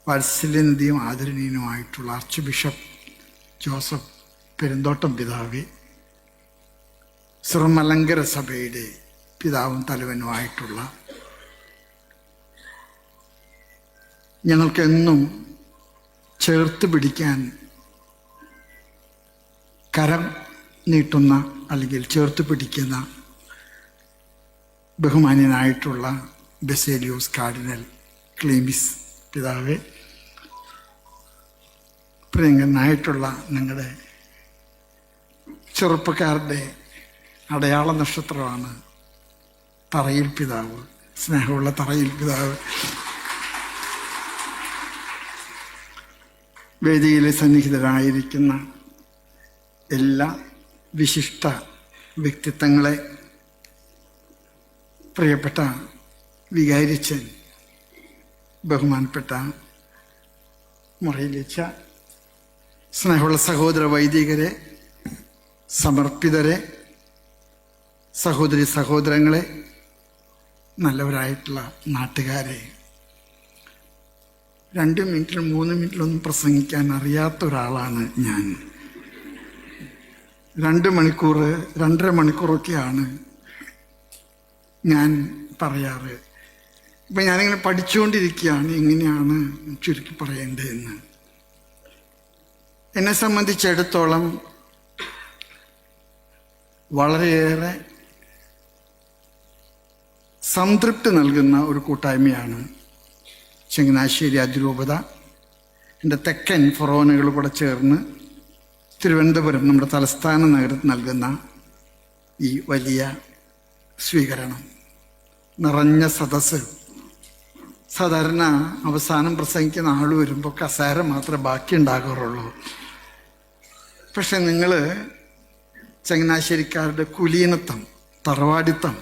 വാത്സല്യനിധിയും ആദരണീയനുമായിട്ടുള്ള arch bishop Joseph Perumthottam പിതാവേ, സിറമലങ്കര സഭയുടെ പിതാവും തലവനുമായിട്ടുള്ള ഞങ്ങൾക്കെന്നും ചേർത്ത് പിടിക്കാൻ കരം നീട്ടുന്ന അല്ലെങ്കിൽ ചേർത്ത് പിടിക്കുന്ന ബഹുമാന്യനായിട്ടുള്ള ബസേലിയോസ് കാർഡിനൽ ക്ലീമിസ് പിതാവേ, പ്രിയങ്കനായിട്ടുള്ള ഞങ്ങളുടെ ചെറുപ്പക്കാരുടെ അടയാള നക്ഷത്രമാണ് തറയിൽ പിതാവ്, സ്നേഹമുള്ള തറയിൽ പിതാവ്. വേദിയിൽ സന്നിഹിതരായിരിക്കുന്ന എല്ലാ വിശിഷ്ട വ്യക്തിത്വങ്ങളെ, പ്രിയപ്പെട്ട വികാരിച്ചൻ, ബഹുമാനപ്പെട്ട മുറയിലിച്ച സ്നേഹമുള്ള സഹോദര വൈദികരെ, സമർപ്പിതരെ, സഹോദരി സഹോദരങ്ങളെ, നല്ലവരായിട്ടുള്ള നാട്ടുകാരെ, 2 മിനിറ്റിലും 3 മിനിറ്റിലൊന്നും പ്രസംഗിക്കാൻ അറിയാത്ത ഒരാളാണ് ഞാൻ. 2 മണിക്കൂർ 2.5 മണിക്കൂറൊക്കെയാണ് ഞാൻ പറയാറ്. ഇപ്പം ഞാനിങ്ങനെ പഠിച്ചുകൊണ്ടിരിക്കുകയാണ് എങ്ങനെയാണ് ചുരുക്കി പറയേണ്ടതെന്ന്. എന്നെ സംബന്ധിച്ചിടത്തോളം വളരെയേറെ സംതൃപ്തി നൽകുന്ന ഒരു കൂട്ടായ്മയാണ് ചങ്ങനാശ്ശേരി അതിരൂപത, എൻ്റെ തെക്കൻ ഫൊറോനകൾ കൂടെ ചേർന്ന് തിരുവനന്തപുരം നമ്മുടെ തലസ്ഥാന നഗരത്തിൽ നൽകുന്ന ഈ വലിയ സ്വീകരണം, നിറഞ്ഞ സദസ്സ്. സാധാരണ അവസാനം പ്രസംഗിക്കുന്ന ആൾ വരുമ്പോൾ കസേര മാത്രമേ ബാക്കി ഉണ്ടാകാറുള്ളൂ. പക്ഷെ നിങ്ങൾ ചങ്ങനാശ്ശേരിക്കാരുടെ കുലീനത്വം, തറവാടിത്തം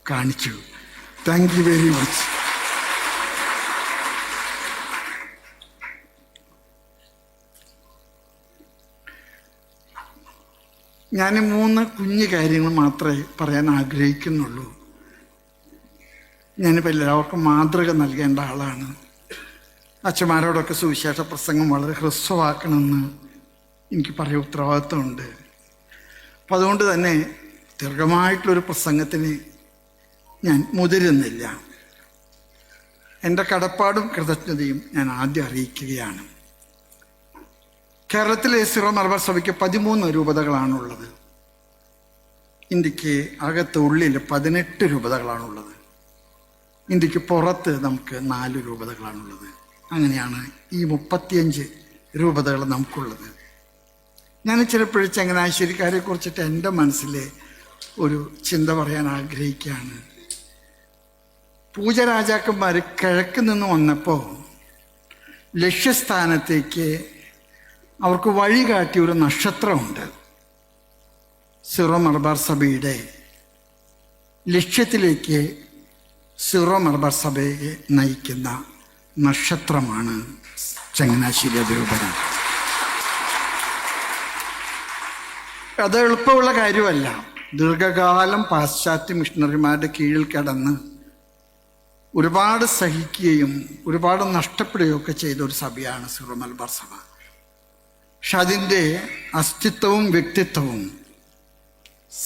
കാണിച്ചു. Thank you very much. ഞാൻ 3 കുഞ്ഞു കാര്യങ്ങൾ മാത്രമേ പറയാൻ ആഗ്രഹിക്കുന്നുള്ളൂ. ഞാനിപ്പോൾ എല്ലാവർക്കും മാതൃക നൽകേണ്ട ആളാണ്. അച്ഛന്മാരോടൊക്കെ സുവിശേഷ പ്രസംഗം വളരെ ഹ്രസ്വമാക്കണമെന്ന് എനിക്ക് പറയാൻ ഉത്തരവാദിത്വമുണ്ട്. അപ്പം അതുകൊണ്ട് തന്നെ ദീർഘമായിട്ടുള്ളൊരു പ്രസംഗത്തിന് ഞാൻ മുതിരുന്നില്ല. എൻ്റെ കടപ്പാടും കൃതജ്ഞതയും ഞാൻ ആദ്യം അറിയിക്കുകയാണ്. കേരളത്തിലെ സിറോ മലബാർ സഭയ്ക്ക് 13 രൂപതകളാണുള്ളത്. ഇന്ത്യക്ക് അകത്ത് ഉള്ളിൽ 18 രൂപതകളാണുള്ളത്. ഇന്ത്യക്ക് പുറത്ത് നമുക്ക് 4 രൂപതകളാണുള്ളത്. അങ്ങനെയാണ് ഈ 35 രൂപതകൾ നമുക്കുള്ളത്. ഞാൻ ചിലപ്പോഴും ചങ്ങനാശ്ശേരിക്കാരെ കുറിച്ചിട്ട് എൻ്റെ മനസ്സിലെ ഒരു ചിന്ത പറയാൻ ആഗ്രഹിക്കുകയാണ്. പൂജരാജാക്കന്മാർ കിഴക്ക് നിന്ന് വന്നപ്പോൾ ലക്ഷ്യസ്ഥാനത്തേക്ക് അവർക്ക് വഴി കാട്ടിയ ഒരു നക്ഷത്രമുണ്ട്. സിറോ മലബാർ സഭയുടെ ലക്ഷ്യത്തിലേക്ക് സിറോ മലബാർ സഭയെ നയിക്കുന്ന നക്ഷത്രമാണ് ചങ്ങനാശ്ശേരി അതിരൂപത. അത് എളുപ്പമുള്ള കാര്യമല്ല. ദീർഘകാലം പാശ്ചാത്യ മിഷണറിമാരുടെ കീഴിൽ കിടന്ന് ഒരുപാട് സഹിക്കുകയും ഒരുപാട് നഷ്ടപ്പെടുകയും ഒക്കെ ചെയ്ത ഒരു സഭയാണ് സിറോ മലബാർ സഭ. പക്ഷെ അതിൻ്റെ അസ്തിത്വവും വ്യക്തിത്വവും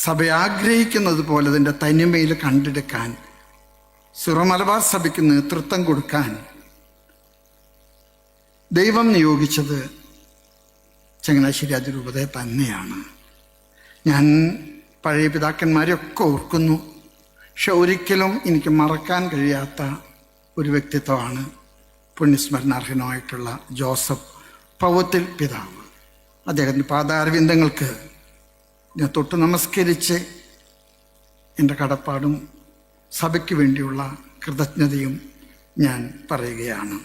സഭ ആഗ്രഹിക്കുന്നത് പോലെ അതിൻ്റെ തനിമയിൽ കണ്ടെടുക്കാൻ സിറോ മലബാർ സഭയ്ക്ക് നേതൃത്വം കൊടുക്കാൻ ദൈവം നിയോഗിച്ചത് ചങ്ങനാശ്ശേരി അതിരൂപതയെ തന്നെയാണ്. ഞാൻ പഴയ പിതാക്കന്മാരെയൊക്കെ ഓർക്കുന്നു. പക്ഷെ ഒരിക്കലും എനിക്ക് മറക്കാൻ കഴിയാത്ത ഒരു വ്യക്തിത്വമാണ് പുണ്യസ്മരണാർഹനായിട്ടുള്ള ജോസഫ് പൗത്തിൽ പിതാവ്. അദ്ദേഹത്തിൻ്റെ പാദാരവിന്ദങ്ങൾക്ക് ഞാൻ തൊട്ട് നമസ്കരിച്ച് എൻ്റെ കടപ്പാടും സഭയ്ക്ക് വേണ്ടിയുള്ള കൃതജ്ഞതയും ഞാൻ പറയുകയാണ്.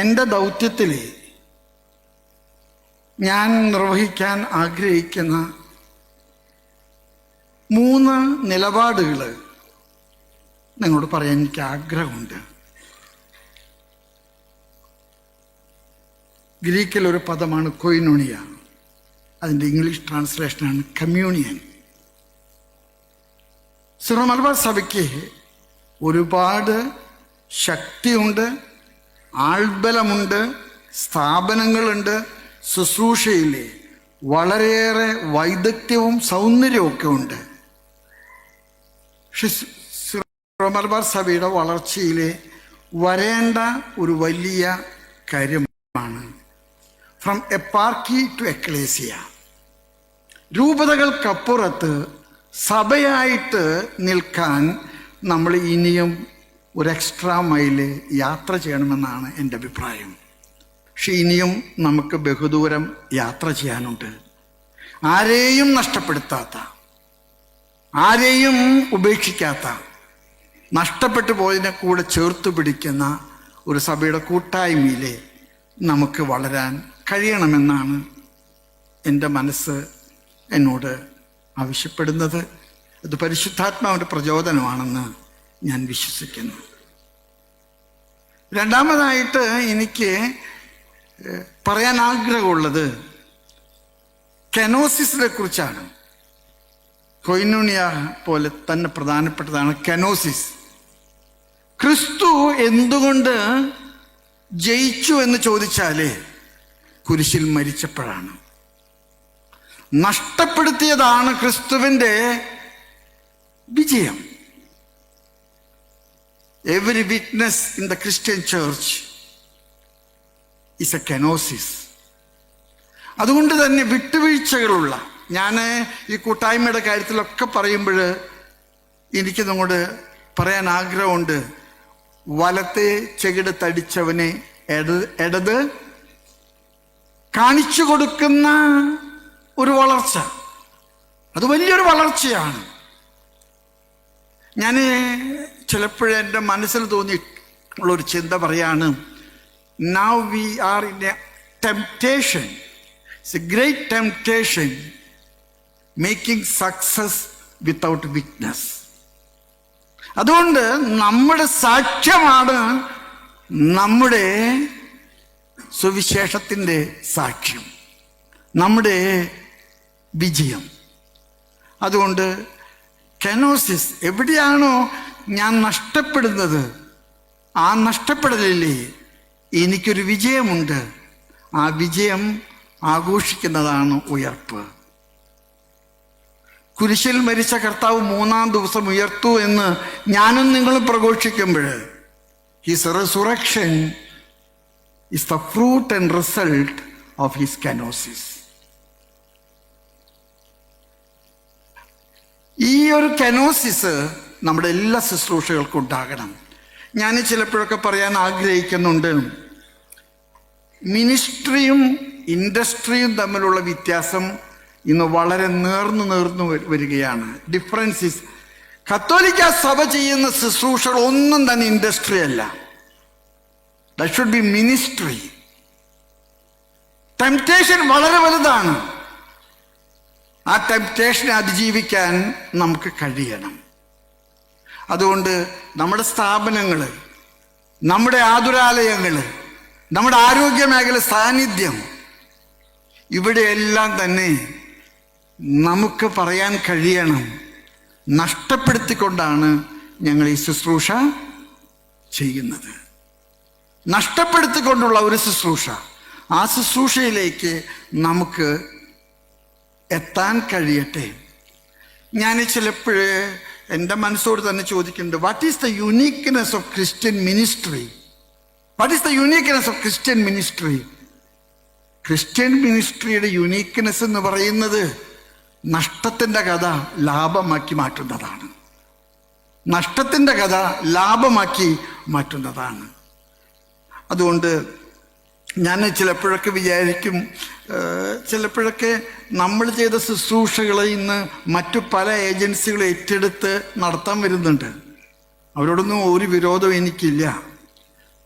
എൻ്റെ ദൗത്യത്തിൽ ഞാൻ നിർവഹിക്കാൻ ആഗ്രഹിക്കുന്ന 3 നിലപാടുകൾ നിങ്ങളോട് പറയാൻ എനിക്ക് ആഗ്രഹമുണ്ട്. ഗ്രീക്കിൽ ഒരു പദമാണ് കൊയിനോണിയ. അതിൻ്റെ ഇംഗ്ലീഷ് ട്രാൻസ്ലേഷനാണ് കമ്മ്യൂണിയൻ. സിറോ മലബാർ സഭയ്ക്ക് ഒരുപാട് ശക്തിയുണ്ട്, ആൾബലമുണ്ട്, സ്ഥാപനങ്ങളുണ്ട്. ശുശ്രൂഷയിൽ വളരെയേറെ വൈദഗ്ധ്യവും സൗന്ദര്യവും ഒക്കെ ഉണ്ട്. സീറോ മലബാർ സഭയുടെ വളർച്ചയിൽ വരേണ്ട ഒരു വലിയ കാര്യമാണ് ഫ്രം എപ്പാർക്കി ടു എക്ലേസിയ. രൂപതകൾക്കപ്പുറത്ത് സഭയായിട്ട് നിൽക്കാൻ നമ്മൾ ഇനിയും ഒരു എക്സ്ട്രാ മൈല് യാത്ര ചെയ്യണമെന്നാണ് എൻ്റെ അഭിപ്രായം. പക്ഷെ ഇനിയും നമുക്ക് ബഹുദൂരം യാത്ര ചെയ്യാനുണ്ട്. ആരെയും നഷ്ടപ്പെടുത്താത്ത, ആരെയും ഉപേക്ഷിക്കാത്ത, നഷ്ടപ്പെട്ടു പോയതിനെ കൂടെ ചേർത്ത് പിടിക്കുന്ന ഒരു സഭയുടെ കൂട്ടായ്മയിൽ നമുക്ക് വളരാൻ കഴിയണമെന്നാണ് എൻ്റെ മനസ്സ് എന്നോട് ആവശ്യപ്പെടുന്നത്. അത് പരിശുദ്ധാത്മാവിൻ്റെ പ്രചോദനമാണെന്ന് ഞാൻ വിശ്വസിക്കുന്നു. രണ്ടാമതായിട്ട് എനിക്ക് പറയാൻ ആഗ്രഹമുള്ളത് കെനോസിസിനെ കുറിച്ചാണ്. കൊയിനോണിയ പോലെ തന്നെ പ്രധാനപ്പെട്ടതാണ് കെനോസിസ്. ക്രിസ്തു എന്തുകൊണ്ട് ജയിച്ചു എന്ന് ചോദിച്ചാൽ കുരിശിൽ മരിച്ചപ്പോഴാണ്. നഷ്ടപ്പെടുത്തിയതാണ് ക്രിസ്തുവിൻ്റെ വിജയം. Every witness in the Christian church is A kenosis. അതുകൊണ്ട് തന്നെ വിട്ടുവീഴ്ചകളുള്ള, ഞാൻ ഈ കൂട്ടായ്മയുടെ കാര്യത്തിലൊക്കെ പറയുമ്പോൾ എനിക്ക് നിങ്ങളോട് പറയാൻ ആഗ്രഹമുണ്ട്. വലത്തെ ചെകിട് തടിച്ചവനെ ഇടത് കാണിച്ചു കൊടുക്കുന്ന ഒരു വളർച്ച, അത് വലിയൊരു വളർച്ചയാണ്. ഞാൻ ചിലപ്പോഴേ എൻ്റെ മനസ്സിൽ തോന്നിയിട്ടുള്ളൊരു ചിന്ത പറയാണ്, now we are in A temptation, it's A great temptation, making success without witness. അതുകൊണ്ട് നമ്മുടെ സാക്ഷ്യമാണ് നമ്മുടെ സുവിശേഷത്തിൻ്റെ സാക്ഷ്യം, നമ്മുടെ വിജയം. അതുകൊണ്ട് കെനോസിസ്, എവിടെയാണോ ഞാൻ നഷ്ടപ്പെടുന്നത്, ആ നഷ്ടപ്പെടലില്ലേ എനിക്കൊരു വിജയമുണ്ട്. ആ വിജയം ആഘോഷിക്കുന്നതാണ് ഉയർപ്പ്. കുരിശിൽ മരിച്ച കർത്താവ് 3-ാം ദിവസം ഉയർത്തു എന്ന് ഞാനും നിങ്ങളും പ്രഘോഷിക്കുമ്പോൾ, his resurrection is the fruit and result of his kenosis. ഈ ഒരു കെനോസിസ് നമ്മുടെ എല്ലാ ശുശ്രൂഷകൾക്കും ഉണ്ടാകണം. ഞാൻ ചിലപ്പോഴൊക്കെ പറയാൻ ആഗ്രഹിക്കുന്നുണ്ട്, മിനിസ്ട്രിയും ഇൻഡസ്ട്രിയും തമ്മിലുള്ള വ്യത്യാസം ഇന്ന് വളരെ നേർന്നു വരികയാണ്. ഡിഫറൻസിസ്, കത്തോലിക്ക സഭ ചെയ്യുന്ന ശുശ്രൂഷകൾ ഒന്നും തന്നെ ഇൻഡസ്ട്രി അല്ല. That should be ministry. Temptation വളരെ വലുതാണ്. ആ ടെംപ്റ്റേഷനെ അതിജീവിക്കാൻ നമുക്ക് കഴിയണം. അതുകൊണ്ട് നമ്മുടെ സ്ഥാപനങ്ങൾ, നമ്മുടെ ആതുരാലയങ്ങൾ, നമ്മുടെ ആരോഗ്യ മേഖല സാന്നിധ്യം, ഇവിടെയെല്ലാം തന്നെ നമുക്ക് പറയാൻ കഴിയണം, നഷ്ടപ്പെടുത്തിക്കൊണ്ടാണ് ഞങ്ങൾ ഈ ശുശ്രൂഷ ചെയ്യുന്നത്. നഷ്ടപ്പെടുത്തിക്കൊണ്ടുള്ള ഒരു ശുശ്രൂഷ, ആ ശുശ്രൂഷയിലേക്ക് നമുക്ക് എത്താൻ കഴിയട്ടെ. ഞാൻ ചിലപ്പോഴേ എൻ്റെ മനസ്സോട് തന്നെ ചോദിക്കുന്നുണ്ട്, what is the uniqueness of Christian ministry? What is the uniqueness of Christian ministry? Christian മിനിസ്ട്രിയുടെ യുണീക്ക്നെസ് എന്ന് പറയുന്നത് നഷ്ടത്തിൻ്റെ കഥ ലാഭമാക്കി മാറ്റുന്നതാണ്. നഷ്ടത്തിൻ്റെ കഥ ലാഭമാക്കി മാറ്റുന്നതാണ്. അതുകൊണ്ട് ഞാൻ ചിലപ്പോഴൊക്കെ വിചാരിക്കും, ചിലപ്പോഴൊക്കെ നമ്മൾ ചെയ്ത ശുശ്രൂഷകൾ ഇന്ന് മറ്റു പല ഏജൻസികൾ ഏറ്റെടുത്ത് നടത്താൻ വരുന്നുണ്ട്. അവരോടൊന്നും ഒരു വിരോധവും എനിക്കില്ല.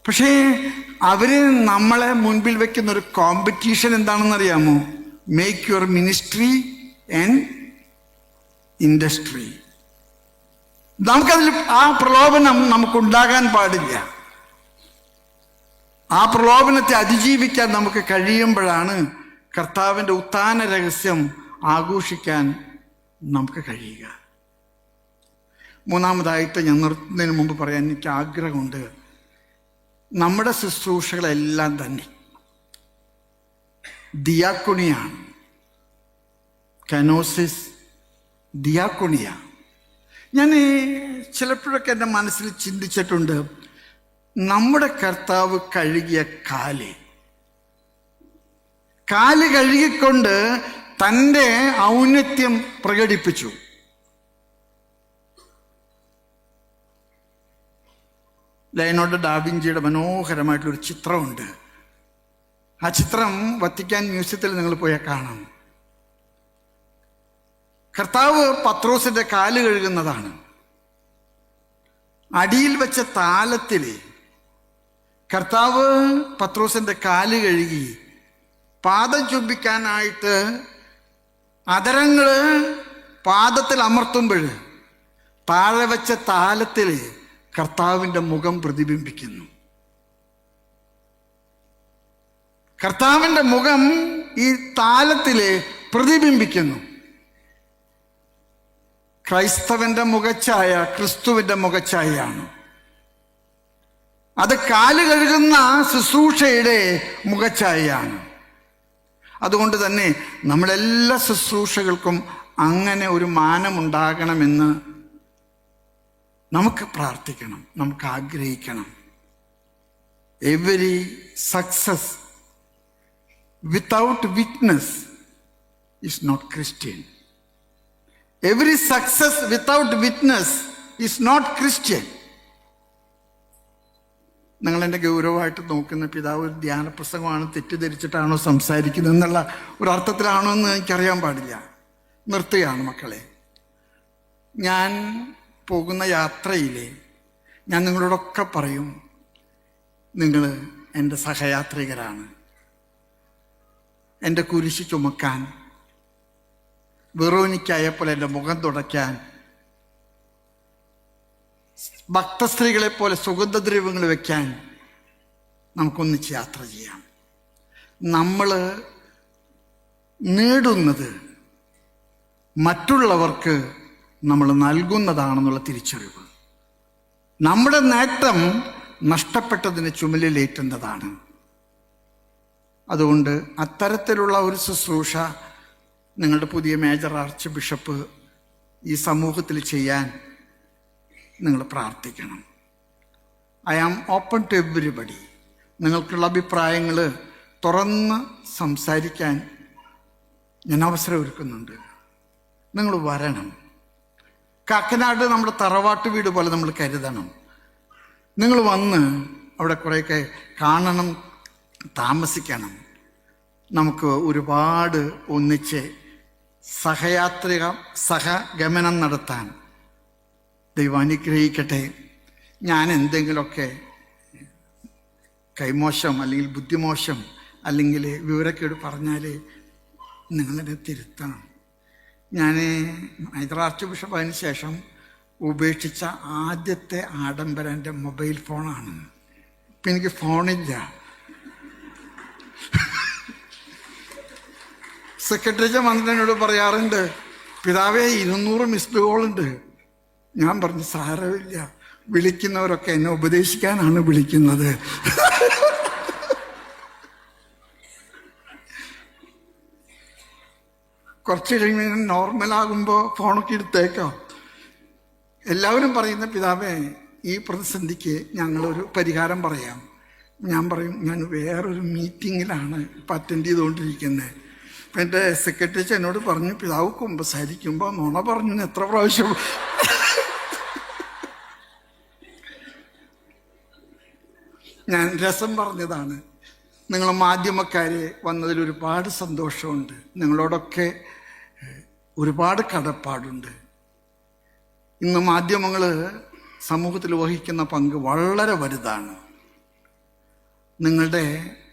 പക്ഷേ അവർ നമ്മളെ മുൻപിൽ വെക്കുന്ന ഒരു കോമ്പറ്റീഷൻ എന്താണെന്നറിയാമോ? Make your ministry and industry. നമുക്കതിൽ ആ പ്രലോഭനം നമുക്കുണ്ടാകാൻ പാടില്ല. ആ പ്രലോഭനത്തെ അതിജീവിക്കാൻ നമുക്ക് കഴിയുമ്പോഴാണ് കർത്താവിൻ്റെ ഉത്ഥാന രഹസ്യം ആഘോഷിക്കാൻ നമുക്ക് കഴിയുക. മൂന്നാമതായിട്ട് ഞാൻ നിർത്തുന്നതിന് മുമ്പ് പറയാൻ എനിക്ക് ആഗ്രഹമുണ്ട്. നമ്മുടെ ശുശ്രൂഷകളെല്ലാം തന്നെ ദിയാക്കുണിയാണ്. കനോസിസ്, ദിയാക്കുണിയ. ഞാൻ ചിലപ്പോഴൊക്കെ എൻ്റെ മനസ്സിൽ ചിന്തിച്ചിട്ടുണ്ട്, നമ്മുടെ കർത്താവ് കഴുകിയ കാല് കഴുകിക്കൊണ്ട് തൻ്റെ ഔന്നത്യം പ്രകടിപ്പിച്ചു. ലയനാർഡോ ഡാവിഞ്ചിയുടെ മനോഹരമായിട്ടുള്ളൊരു ചിത്രമുണ്ട്. ആ ചിത്രം വത്തിക്കാൻ മ്യൂസിയത്തിൽ നിങ്ങൾ പോയാൽ കാണാം. കർത്താവ് പത്രോസിന്റെ കാല് കഴുകുന്നതാണ്. അടിയിൽ വെച്ച താലത്തിൽ കർത്താവ് പത്രോസിന്റെ കാല് കഴുകി പാദം ചുംബിക്കാനായിട്ട് അതരങ്ങള് പാദത്തിൽ അമർത്തുമ്പോൾ താഴെ വെച്ച താലത്തിൽ കർത്താവിൻ്റെ മുഖം പ്രതിബിംബിക്കുന്നു. കർത്താവിൻ്റെ മുഖം ഈ താലത്തില് പ്രതിബിംബിക്കുന്നു. ക്രൈസ്തവന്റെ മുഖച്ഛായ ക്രിസ്തുവിന്റെ മുഖച്ഛായയാണ്. അത് കാല് കഴുകുന്ന ശുശ്രൂഷയുടെ മുഖച്ഛായയാണ്. അതുകൊണ്ട് തന്നെ നമ്മളെല്ലാ ശുശ്രൂഷകൾക്കും അങ്ങനെ ഒരു മാനമുണ്ടാകണമെന്ന് നമുക്ക് പ്രാർത്ഥിക്കണം, നമുക്ക് ആഗ്രഹിക്കണം. Every success without witness is not Christian. Every success without witness is not Christian. നിങ്ങൾ എൻ്റെ ഗൗരവമായിട്ട് നോക്കുന്ന പിതാവ് ഒരു ധ്യാന പ്രസംഗമാണ്, തെറ്റിദ്ധരിച്ചിട്ടാണോ സംസാരിക്കുന്നത് എന്നുള്ള ഒരു അർത്ഥത്തിലാണോ എന്ന് എനിക്കറിയാൻ പാടില്ല. നിർത്തുകയാണ് മക്കളെ. ഞാൻ പോകുന്ന യാത്രയിൽ ഞാൻ നിങ്ങളോടൊക്കെ പറയും, നിങ്ങൾ എൻ്റെ സഹയാത്രികരാണ്. എൻ്റെ കുരിശ് ചുമക്കാൻ, വെറോനിക്കായപ്പോൾ എൻ്റെ മുഖം തുടയ്ക്കാൻ, ഭക്തസ്ത്രീകളെ പോലെ സുഗന്ധദ്രവ്യങ്ങൾ വെക്കാൻ നമുക്കൊന്നിച്ച് യാത്ര ചെയ്യാം. നമ്മൾ നേടുന്നത് മറ്റുള്ളവർക്ക് നമ്മൾ നൽകുന്നതാണെന്നുള്ള തിരിച്ചറിവ്. നമ്മുടെ നേട്ടം നഷ്ടപ്പെട്ടതിന് ചുമലിലേറ്റുന്നതാണ്. അതുകൊണ്ട് അത്തരത്തിലുള്ള ഒരു ശുശ്രൂഷ നിങ്ങളുടെ പുതിയ മേജർ ആർച്ച് ബിഷപ്പ് ഈ സമൂഹത്തിൽ ചെയ്യാൻ നിങ്ങൾ പ്രാർത്ഥിക്കണം. I am open to everybody. നിങ്ങൾക്കുള്ള അഭിപ്രായങ്ങൾ തുറന്ന് സംസാരിക്കാൻ ഞാൻ അവസരം ഒരുക്കുന്നുണ്ട്. നിങ്ങൾ വരണം. കാക്കനാട് നമ്മുടെ തറവാട്ട് വീട് പോലെ നമ്മൾ കരുതണം. നിങ്ങൾ വന്ന് അവിടെ കുറേയൊക്കെ കാണണം, താമസിക്കണം. നമുക്ക് ഒരുപാട് ഒന്നിച്ച് സഹഗമനം നടത്താൻ ദൈവം അനുഗ്രഹിക്കട്ടെ. ഞാൻ എന്തെങ്കിലുമൊക്കെ കൈമോശം അല്ലെങ്കിൽ ബുദ്ധിമോശം അല്ലെങ്കിൽ വിവരക്കേട് പറഞ്ഞാൽ നിങ്ങളെന്നെ തിരുത്തണം. ഞാൻ മേജർ ആർച്ച് ബിഷപ്പ് അതിന് ശേഷം ഉപേക്ഷിച്ച ആദ്യത്തെ ആഡംബരം എൻ്റെ മൊബൈൽ ഫോണാണ്. ഇപ്പം എനിക്ക് ഫോണില്ല. സെക്രട്ടറി മന്ത്രിനോട് പറയാറുണ്ട്, പിതാവേ 200 മിസ്ഡ് കോളുണ്ട്. ഞാൻ പറഞ്ഞു, സാരമില്ല, വിളിക്കുന്നവരൊക്കെ എന്നെ ഉപദേശിക്കാനാണ് വിളിക്കുന്നത്. കുറച്ച് കഴിയുമ്പോൾ നോർമലാകുമ്പോൾ ഫോണൊക്കെ എടുത്തേക്കാം. എല്ലാവരും പറയുന്ന, പിതാവേ ഈ പ്രതിസന്ധിക്ക് ഞങ്ങളൊരു പരിഹാരം പറയാം. ഞാൻ പറയും, ഞാൻ വേറൊരു മീറ്റിങ്ങിലാണ് ഇപ്പം അറ്റൻഡ് ചെയ്തുകൊണ്ടിരിക്കുന്നത്. അപ്പം എൻ്റെ സെക്രട്ടറി എന്നോട് പറഞ്ഞു, പിതാവ് കുമ്പസാരിക്കുമ്പോൾ നുണ പറഞ്ഞു എത്ര പ്രാവശ്യം. ഞാൻ രസം പറഞ്ഞതാണ്. നിങ്ങൾ മാധ്യമക്കാർ വന്നതിൽ ഒരുപാട് സന്തോഷമുണ്ട്. നിങ്ങളോടൊക്കെ ഒരുപാട് കടപ്പാടുണ്ട്. ഇന്ന് മാധ്യമങ്ങൾ സമൂഹത്തിൽ വഹിക്കുന്ന പങ്ക് വളരെ വലുതാണ്. നിങ്ങളുടെ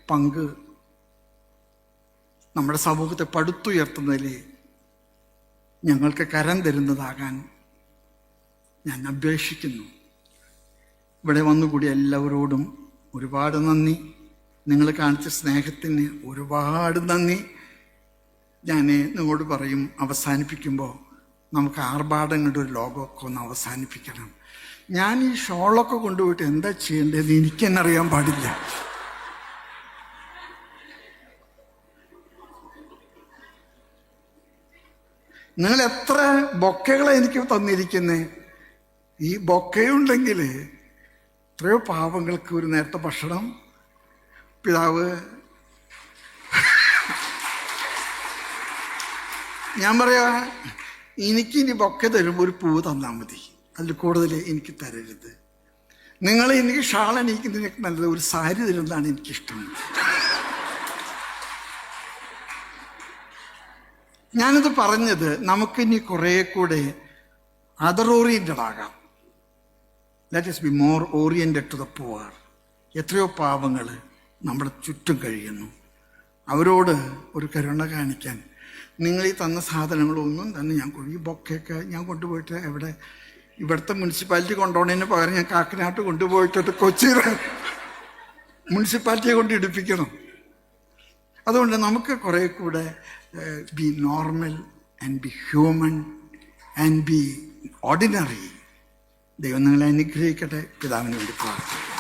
പങ്ക് നമ്മുടെ സമൂഹത്തെ പടുത്തുയർത്തുന്നതിൽ ഞങ്ങൾക്ക് കരം തരുന്നതാകാൻ ഞാൻ അപേക്ഷിക്കുന്നു. ഇവിടെ വന്നുകൂടി എല്ലാവരോടും ഒരുപാട് നന്ദി. നിങ്ങൾ കാണിച്ച സ്നേഹത്തിന് ഒരുപാട് നന്ദി. ഞാൻ നിങ്ങളോട് പറയും, അവസാനിപ്പിക്കുമ്പോൾ നമുക്ക് ആർഭാടങ്ങളുടെ ഒരു ലോകമൊക്കെ ഒന്ന് അവസാനിപ്പിക്കണം. ഞാൻ ഈ ഷോളൊക്കെ കൊണ്ടുപോയിട്ട് എന്താ ചെയ്യേണ്ടതെന്ന് എനിക്ക് തന്നെ അറിയാൻ പാടില്ല. നിങ്ങൾ എത്ര ബൊക്കകളെ എനിക്ക് തന്നിരിക്കുന്നേ. ഈ ബൊക്കയുണ്ടെങ്കിൽ എത്രയോ പാവങ്ങൾക്ക് ഒരു നേരത്തെ ഭക്ഷണം പിതാവ്. ഞാൻ പറയാ, എനിക്കിനി ബൊക്കെ തരുമ്പോൾ ഒരു പൂവ് തന്നാൽ മതി, അതിൽ കൂടുതൽ എനിക്ക് തരരുത്. നിങ്ങൾ എനിക്ക് ഷാൾ അണിയിക്കുന്നതിനൊക്കെ നല്ലത് ഒരു സാരി തരുന്നതാണ് എനിക്കിഷ്ടം. ഞാനിത് പറഞ്ഞത് നമുക്കിനി കുറേ കൂടെ അതർ ഓറിയൻറ്റഡ് ആകാം. Let us be more oriented to the poor. എത്രയോ പാവങ്ങൾ നമ്മുടെ ചുറ്റും കഴിയുന്നു. അവരോട് ഒരു കരുണ കാണിക്കാൻ നിങ്ങൾ ഈ തന്ന സാധനങ്ങളൊന്നും തന്നെ ഈ ബൊക്കെയൊക്കെ ഞാൻ കൊണ്ടുപോയിട്ട് ഇവിടുത്തെ മുനിസിപ്പാലിറ്റി കൊണ്ടുപോകുന്നതിന് പകരം ഞാൻ കാക്കനാട്ട് കൊണ്ടുപോയിട്ട് കൊച്ചി മുനിസിപ്പാലിറ്റിയെ കൊണ്ട് ഇടിപ്പിക്കണം. അതുകൊണ്ട് നമുക്ക് കുറേ കൂടെ B normal and B human and B ordinary. ദൈവം നിങ്ങളെ അനുഗ്രഹിക്കട്ടെ. പിതാവിന് വേണ്ടി പ്രാർത്ഥിക്കും.